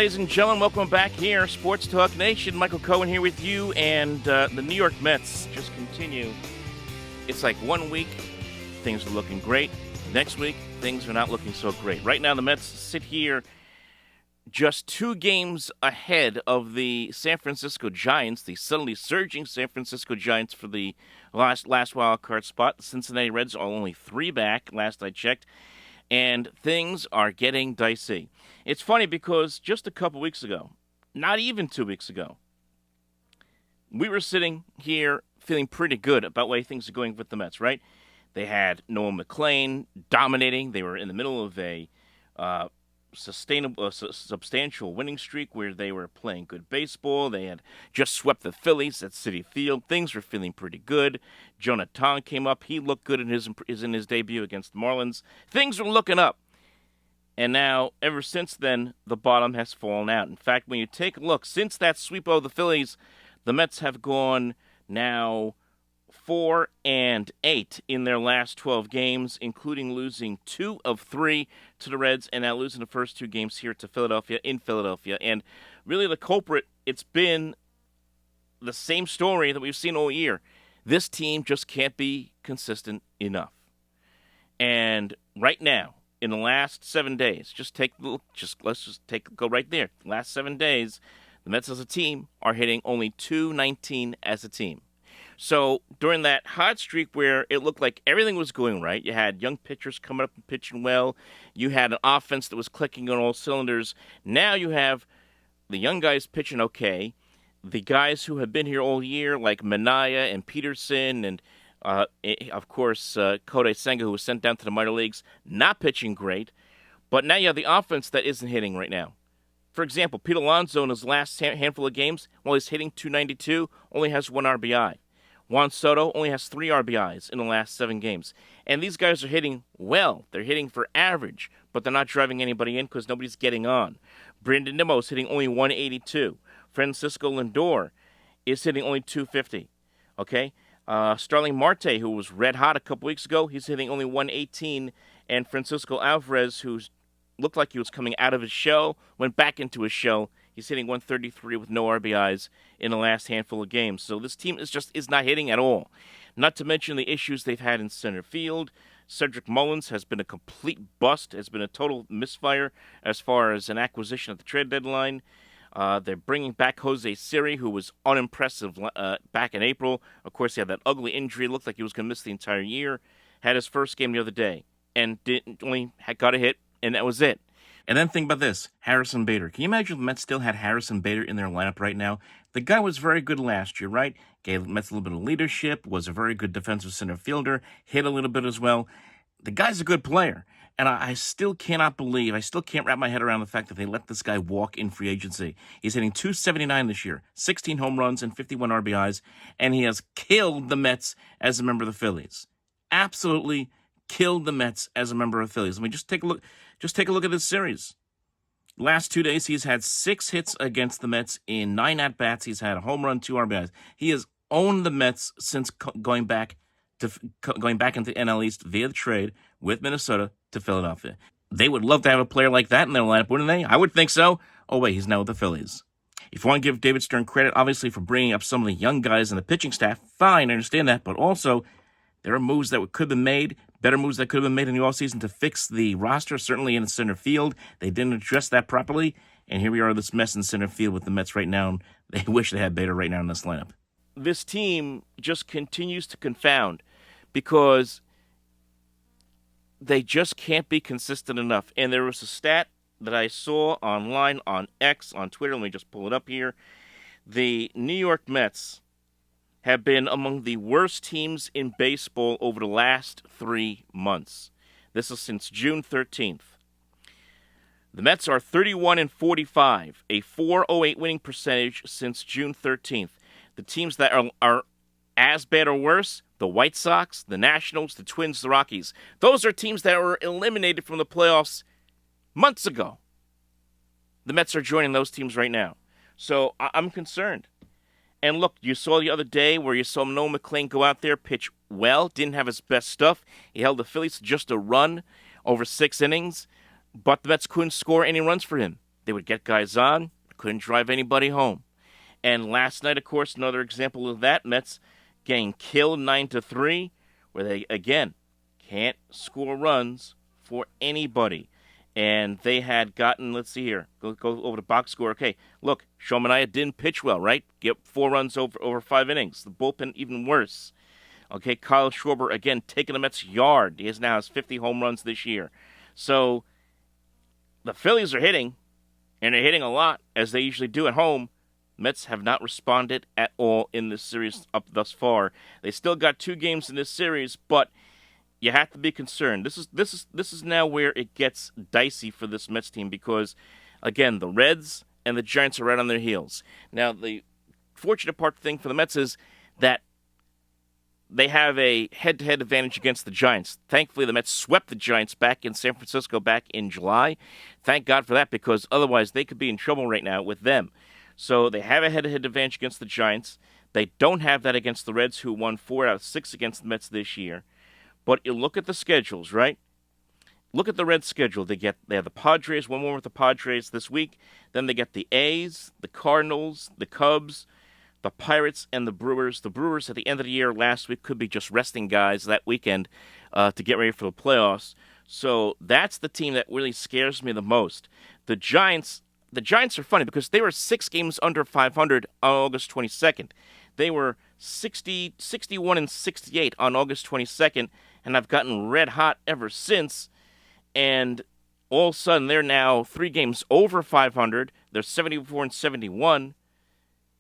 ladies and gentlemen. Welcome back here, Sports Talk Nation. Michael Cohen here with you, and the New York Mets just continue. It's like 1 week, things are looking great. Next week, things are not looking so great. Right now, the Mets sit here just 2 games ahead of the San Francisco Giants, the suddenly surging San Francisco Giants for the last wild card spot. The Cincinnati Reds are only 3 back, last I checked, and things are getting dicey. It's funny because just a couple weeks ago, not even 2 weeks ago, we were sitting here feeling pretty good about the way things are going with the Mets, right? They had Noah McLean dominating. They were in the middle of a substantial winning streak where they were playing good baseball. They had just swept the Phillies at Citi Field. Things were feeling pretty good. Jonathan came up. He looked good in his debut against the Marlins. Things were looking up. And now, ever since then, the bottom has fallen out. In fact, when you take a look, since that sweep of the Phillies, the Mets have gone now 4-8 in their last 12 games, including losing 2 of 3 to the Reds and now losing the first 2 games here to Philadelphia, in Philadelphia. And really the culprit, it's been the same story that we've seen all year. This team just can't be consistent enough. And right now, in the last 7 days, go right there. Last 7 days, the Mets as a team are hitting only .219 as a team. So during that hot streak where it looked like everything was going right, you had young pitchers coming up and pitching well, you had an offense that was clicking on all cylinders. Now you have the young guys pitching okay, the guys who have been here all year like Minaya and Peterson and of course Kodai Senga, who was sent down to the minor leagues, not pitching great. But now you have the offense that isn't hitting right now. For example, Pete Alonso in his last handful of games, while he's hitting .292, only has 1 RBI. Juan Soto only has 3 RBIs in the last 7 games. And these guys are hitting well. They're hitting for average, but they're not driving anybody in because nobody's getting on. Brandon Nimmo's hitting only .182. Francisco Lindor is hitting only .250. Okay? Starling Marte, who was red hot a couple weeks ago, he's hitting only .118. And Francisco Alvarez, who's looked like he was coming out of his shell, went back into his shell. He's hitting .133 with no RBIs in the last handful of games. So this team is not hitting at all. Not to mention the issues they've had in center field. Cedric Mullins has been a complete bust, has been a total misfire as far as an acquisition at the trade deadline. They're bringing back Jose Siri, who was unimpressive back in April. Of course, he had that ugly injury. Looked like he was going to miss the entire year. Had his first game the other day and got a hit, and that was it. And then think about this, Harrison Bader. Can you imagine if the Mets still had Harrison Bader in their lineup right now? The guy was very good last year, right? Gave the Mets a little bit of leadership, was a very good defensive center fielder, hit a little bit as well. The guy's a good player. And I still can't wrap my head around the fact that they let this guy walk in free agency. He's hitting .279 this year, 16 home runs and 51 RBIs, and he has killed the Mets as a member of the Phillies. Absolutely killed the Mets as a member of the Phillies. I mean, just take a look at this series. Last 2 days, he's had 6 hits against the Mets in 9 at-bats. He's had a home run, 2 RBIs. He has owned the Mets since going back into NL East via the trade with Minnesota to Philadelphia. They would love to have a player like that in their lineup, wouldn't they? I would think so. Oh, wait, he's now with the Phillies. If you want to give David Stern credit, obviously, for bringing up some of the young guys in the pitching staff, fine, I understand that. But also, there are moves that could have been made, better moves that could have been made in the offseason to fix the roster, certainly in the center field. They didn't address that properly, and here we are, this mess in center field with the Mets right now. And they wish they had Bader right now in this lineup. This team just continues to confound because they just can't be consistent enough. And there was a stat that I saw online on X, on Twitter. Let me just pull it up here. The New York Mets have been among the worst teams in baseball over the last 3 months. This is since June 13th. The Mets are 31-45, a .408 winning percentage since June 13th. The teams that are as bad or worse, the White Sox, the Nationals, the Twins, the Rockies. Those are teams that were eliminated from the playoffs months ago. The Mets are joining those teams right now. So I'm concerned. And look, you saw the other day where you saw Noah McLean go out there, pitch well, didn't have his best stuff. He held the Phillies to just a run over 6 innings, but the Mets couldn't score any runs for him. They would get guys on, couldn't drive anybody home. And last night, of course, another example of that, Mets getting killed 9-3, where they, again, can't score runs for anybody. And they had gotten, let's see here, go over the box score. Okay, look, Shomania didn't pitch well, right? Get 4 runs over 5 innings. The bullpen even worse. Okay, Kyle Schwarber, again, taking the Mets yard. He now has 50 home runs this year. So the Phillies are hitting, and they're hitting a lot, as they usually do at home. Mets have not responded at all in this series up thus far. They still got 2 games in this series, but you have to be concerned. This is now where it gets dicey for this Mets team because, again, the Reds and the Giants are right on their heels. Now, the fortunate thing for the Mets is that they have a head-to-head advantage against the Giants. Thankfully, the Mets swept the Giants back in San Francisco back in July. Thank God for that because otherwise they could be in trouble right now with them. So they have a head-to-head advantage against the Giants. They don't have that against the Reds, who won 4 out of 6 against the Mets this year. But you look at the schedules, right? Look at the Reds' schedule. They have the Padres, one more with the Padres this week. Then they get the A's, the Cardinals, the Cubs, the Pirates, and the Brewers. The Brewers at the end of the year last week could be just resting guys that weekend to get ready for the playoffs. So that's the team that really scares me the most. The Giants are funny because they were 6 games under 500 on August 22nd. They were 61-68 on August 22nd, and I've gotten red hot ever since. And all of a sudden, they're now 3 games over 500. They're 74-71,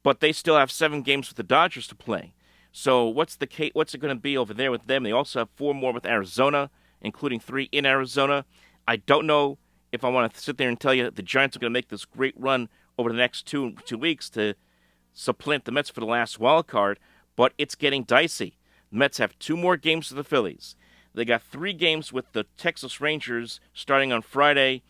but they still have 7 games with the Dodgers to play. So what's it going to be over there with them? They also have 4 more with Arizona, including 3 in Arizona. I don't know if I want to sit there and tell you that the Giants are going to make this great run over the next two weeks to supplant the Mets for the last wild card, but it's getting dicey. The Mets have 2 more games with the Phillies. They got 3 games with the Texas Rangers starting on Friday,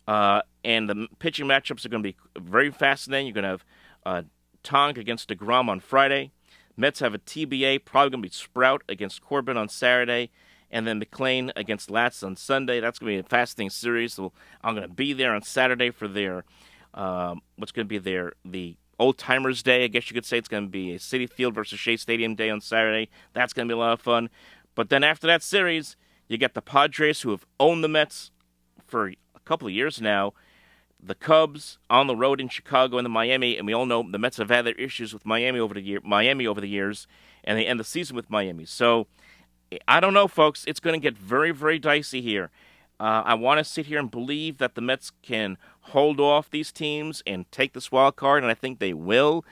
and the pitching matchups are going to be very fascinating. You're going to have Tong against DeGrom on Friday. Mets have a TBA, probably going to be Sprout against Corbin on Saturday, and then McClain against Latz on Sunday. That's going to be a fascinating series. So I'm going to be there on Saturday for their the Old Timers Day, I guess you could say. It's going to be a Citi Field versus Shea Stadium Day on Saturday. That's going to be a lot of fun. But then after that series, you get the Padres, who have owned the Mets for a couple of years now. The Cubs on the road in Chicago and the Miami, and we all know the Mets have had their issues with Miami over the years, and they end the season with Miami. So I don't know, folks. It's going to get very, very dicey here. I want to sit here and believe that the Mets can hold off these teams and take this wild card, and I think they will.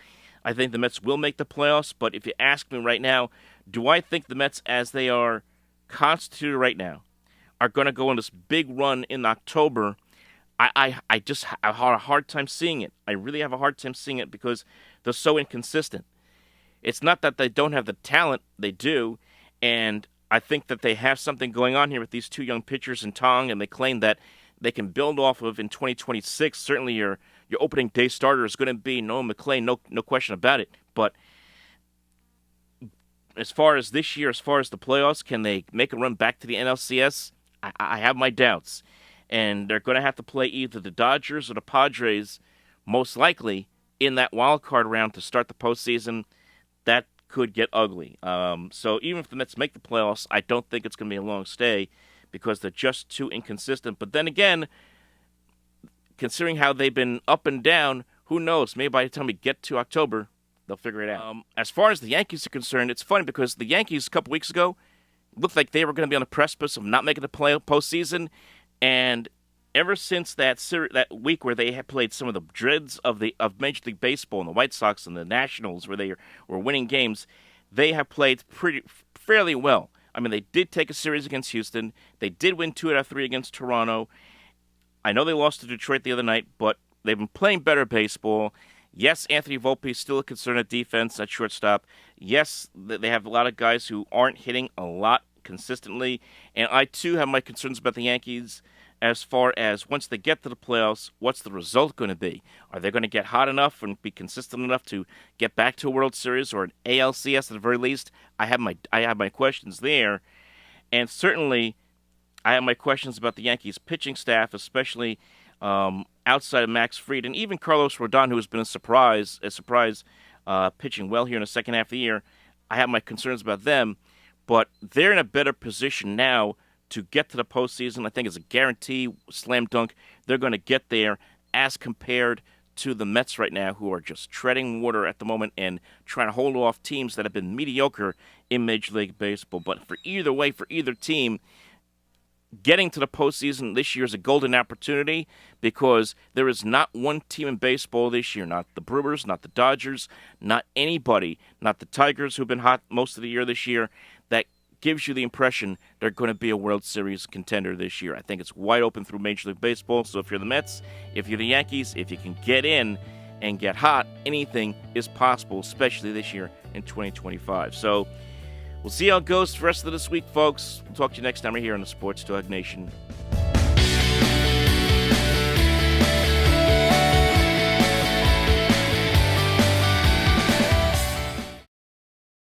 I think the Mets will make the playoffs, but if you ask me right now, do I think the Mets, as they are constituted right now, are going to go on this big run in October? I just have a hard time seeing it. I really have a hard time seeing it because they're so inconsistent. It's not that they don't have the talent. They do, and I think that they have something going on here with these 2 young pitchers in Tong, and they claim that they can build off of in 2026. Certainly your opening day starter is going to be Noah McClain, no question about it. But as far as this year, as far as the playoffs, can they make a run back to the NLCS? I have my doubts. And they're going to have to play either the Dodgers or the Padres, most likely, in that wild card round to start the postseason. That could get ugly. So even if the Mets make the playoffs, I don't think it's going to be a long stay because they're just too inconsistent. But then again, considering how they've been up and down, who knows? Maybe by the time we get to October, they'll figure it out. As far as the Yankees are concerned, it's funny because the Yankees a couple weeks ago looked like they were going to be on the precipice of not making the postseason. And ever since that week where they had played some of the dreads of Major League Baseball and the White Sox and the Nationals, where they were winning games, they have played fairly well. I mean, they did take a series against Houston. They did win 2 out of 3 against Toronto. I know they lost to Detroit the other night, but they've been playing better baseball. Yes, Anthony Volpe is still a concern at defense, at shortstop. Yes, they have a lot of guys who aren't hitting a lot consistently, and I too have my concerns about the Yankees as far as once they get to the playoffs, what's the result going to be? Are they going to get hot enough and be consistent enough to get back to a World Series or an ALCS at the very least? I have my questions there, and certainly I have my questions about the Yankees pitching staff, especially outside of Max Fried and even Carlos Rodon, who has been a surprise pitching well here in the second half of the year. I have my concerns about them, but they're in a better position now to get to the postseason. I think it's a guarantee, slam dunk. They're going to get there as compared to the Mets right now, who are just treading water at the moment and trying to hold off teams that have been mediocre in Major League Baseball. But for either team, getting to the postseason this year is a golden opportunity because there is not one team in baseball this year, not the Brewers, not the Dodgers, not anybody, not the Tigers, who've been hot most of the year this year, that gives you the impression they're going to be a World Series contender this year. I think it's wide open through Major League Baseball. So if you're the Mets, if you're the Yankees, if you can get in and get hot, anything is possible, especially this year in 2025. So we'll see how it goes for the rest of this week, folks. We'll talk to you next time right here on the Sports Dog Nation